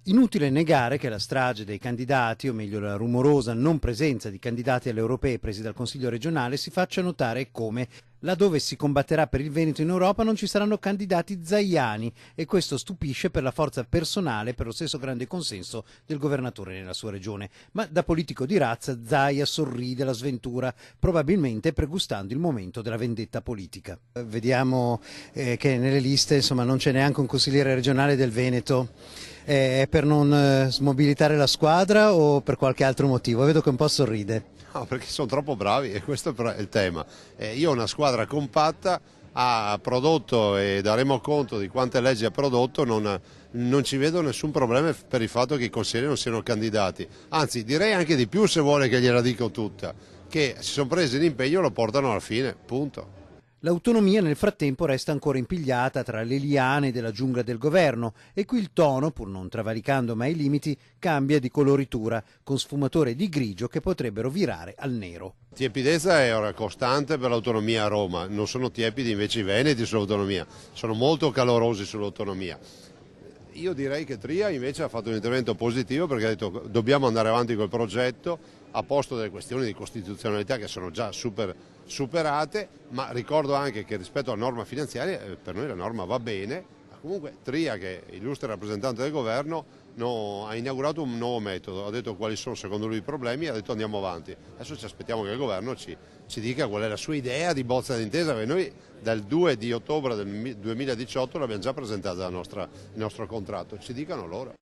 Inutile negare che la strage dei candidati, o meglio la rumorosa non presenza di candidati alle europee presi dal Consiglio regionale, si faccia notare come, laddove si combatterà per il Veneto in Europa, non ci saranno candidati zaiani, e questo stupisce per la forza personale e per lo stesso grande consenso del governatore nella sua regione. Ma da politico di razza Zaia sorride la sventura, probabilmente pregustando il momento della vendetta politica. Vediamo che nelle liste non c'è neanche un consigliere regionale del Veneto. È per non smobilitare la squadra o per qualche altro motivo? Vedo che un po' sorride. No, perché sono troppo bravi e questo è il tema. Io ho una squadra compatta, ha prodotto e daremo conto di quante leggi ha prodotto, non ci vedo nessun problema per il fatto che i consiglieri non siano candidati. Anzi, direi anche di più se vuole che gliela dico tutta, che si sono presi l'impegno e lo portano alla fine, punto. L'autonomia nel frattempo resta ancora impigliata tra le liane della giungla del governo e qui il tono, pur non travalicando mai i limiti, cambia di coloritura, con sfumature di grigio che potrebbero virare al nero. Tiepidezza è ora costante per l'autonomia a Roma, non sono tiepidi invece i veneti sull'autonomia, sono molto calorosi sull'autonomia. Io direi che Tria invece ha fatto un intervento positivo perché ha detto dobbiamo andare avanti col progetto, ha posto delle questioni di costituzionalità che sono già superate, ma ricordo anche che rispetto alla norma finanziaria per noi la norma va bene. Comunque Tria, che è illustre rappresentante del governo, ha inaugurato un nuovo metodo, ha detto quali sono secondo lui i problemi e ha detto andiamo avanti. Adesso ci aspettiamo che il governo ci dica qual è la sua idea di bozza d'intesa, perché noi dal 2 di ottobre del 2018 l'abbiamo già presentata il nostro contratto, ci dicano loro.